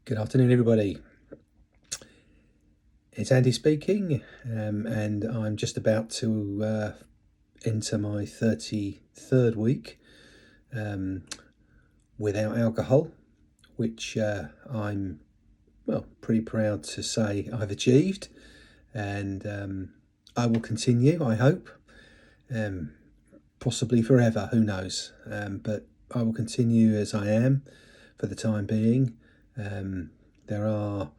Good afternoon, everybody. It's Andy speaking, and I'm just about to enter my 33rd week without alcohol, which I'm pretty proud to say I've achieved, and I will continue, I hope, possibly forever, who knows, but I will continue as I am for the time being. There are,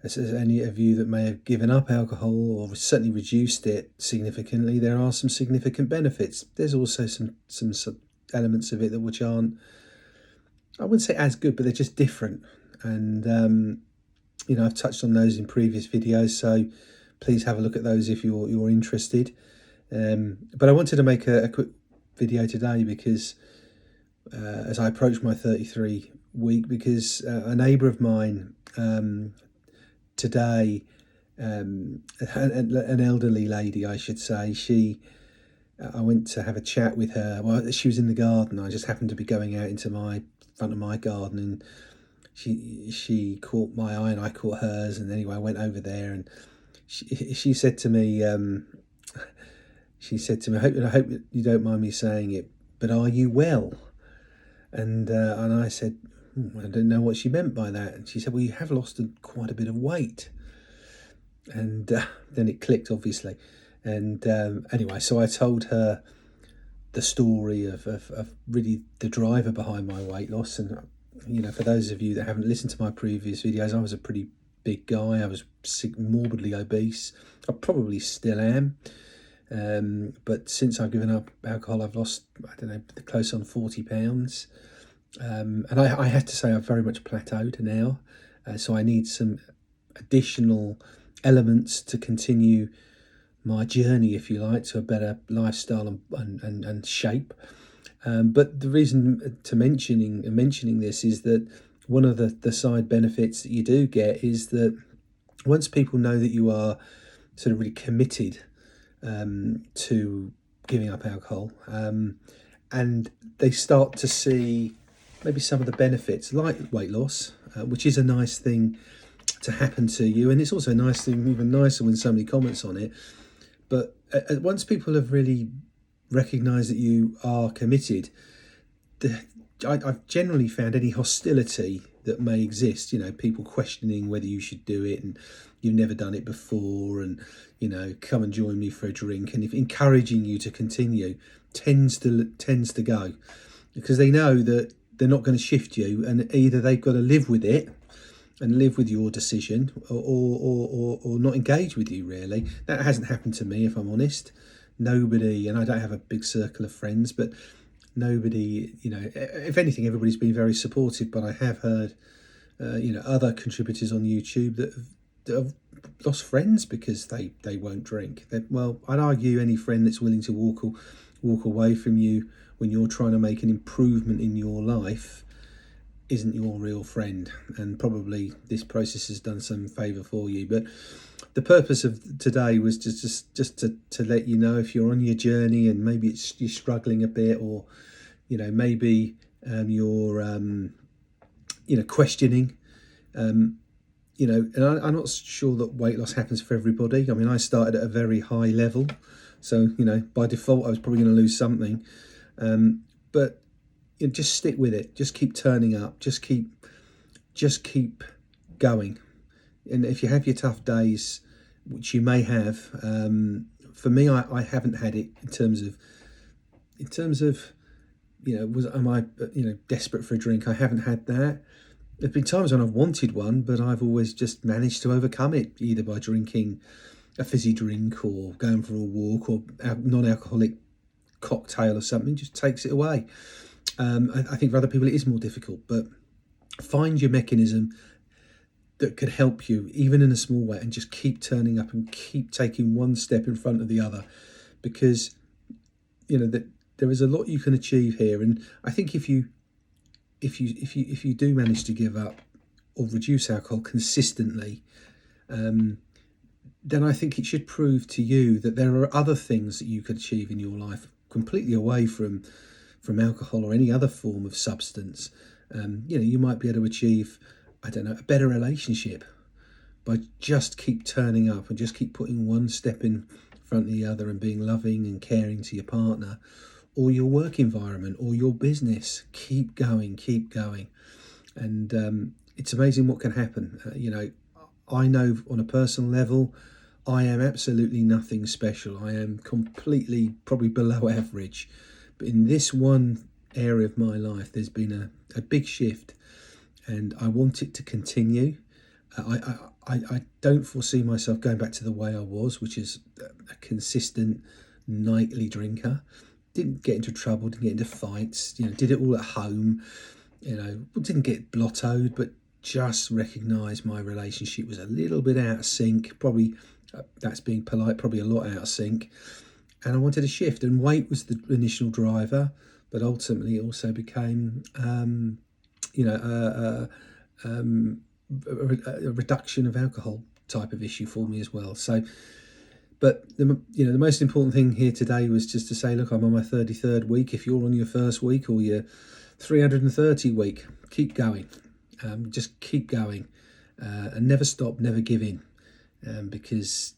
as any of you that may have given up alcohol or certainly reduced it significantly, there are some significant benefits. There's also some elements of it which aren't, I wouldn't say as good, but they're just different. And I've touched on those in previous videos, so please have a look at those if you're interested. But I wanted to make a quick video today because as I approach my 33 week, because a neighbour of mine today, an elderly lady, I should say, I went to have a chat with her. Well, she was in the garden. I just happened to be going out into my front of my garden, and she caught my eye and I caught hers. And anyway, I went over there, and she said to me, I hope you don't mind me saying it, but are you well? And I said, I didn't know what she meant by that. And she said, well, you have lost quite a bit of weight. And then it clicked, obviously. And anyway, so I told her the story of really the driver behind my weight loss. And, for those of you that haven't listened to my previous videos, I was a pretty big guy. I was morbidly obese. I probably still am. But since I've given up alcohol, I've lost, close on 40 pounds. And I have to say I've very much plateaued now. So I need some additional elements to continue my journey, if you like, to a better lifestyle and shape. But the reason to mentioning this is that one of the side benefits that you do get is that once people know that you are sort of really committed to giving up alcohol, and they start to see maybe some of the benefits, like weight loss, which is a nice thing to happen to you, and it's also a nice thing, even nicer when somebody comments on it. But once people have really recognised that you are committed, I've generally found any hostility that may exist, people questioning whether you should do it, and you've never done it before, and come and join me for a drink, and if encouraging you to continue tends to go, because they know that they're not going to shift you, and either they've got to live with it and live with your decision, or not engage with you, really. That hasn't happened to me, if I'm honest. Nobody, and I don't have a big circle of friends, but nobody, if anything, everybody's been very supportive. But I have heard, other contributors on YouTube that have lost friends because they won't drink. Well, I'd argue any friend that's willing to walk away from you when you're trying to make an improvement in your life isn't your real friend, and probably this process has done some favour for you. But the purpose of today was just to let you know, if you're on your journey and maybe you're struggling a bit, or maybe you're questioning, and I'm not sure that weight loss happens for everybody. I mean, I started at a very high level, so by default I was probably going to lose something, but just stick with it. Just keep turning up. Just keep going. And if you have your tough days, which you may have, for me, I haven't had it in terms of am I desperate for a drink? I haven't had that. There've been times when I've wanted one, but I've always just managed to overcome it, either by drinking a fizzy drink, or going for a walk, or a non-alcoholic cocktail or something. Just takes it away. I think for other people it is more difficult, but find your mechanism that could help you, even in a small way, and just keep turning up and keep taking one step in front of the other, because that there is a lot you can achieve here. And I think if you do manage to give up or reduce alcohol consistently, then I think it should prove to you that there are other things that you could achieve in your life completely away from alcohol or any other form of substance. You might be able to achieve I don't know, a better relationship by just keep turning up and just keep putting one step in front of the other and being loving and caring to your partner or your work environment or your business. Keep going, keep going. And it's amazing what can happen. I know on a personal level, I am absolutely nothing special. I am completely probably below average. But in this one area of my life, there's been a big shift, and I want it to continue. I don't foresee myself going back to the way I was, which is a consistent nightly drinker. Didn't get into trouble, didn't get into fights, did it all at home, didn't get blottoed, but just recognised my relationship was a little bit out of sync, probably, that's being polite, probably a lot out of sync. And I wanted a shift, and weight was the initial driver, but ultimately it also became, a reduction of alcohol type of issue for me as well. So, but the most important thing here today was just to say, look, I'm on my 33rd week. If you're on your first week or your 330 week, keep going. Just keep going, and never stop, never give in, because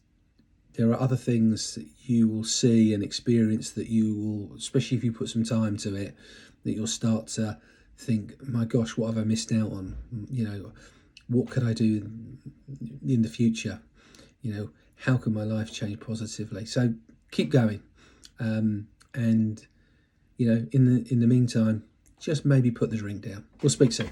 there are other things that you will see and experience that you will, especially if you put some time to it, that you'll start to think, my gosh, what have I missed out on? What could I do in the future? How can my life change positively? So keep going, and in the meantime, just maybe put the drink down. We'll speak soon.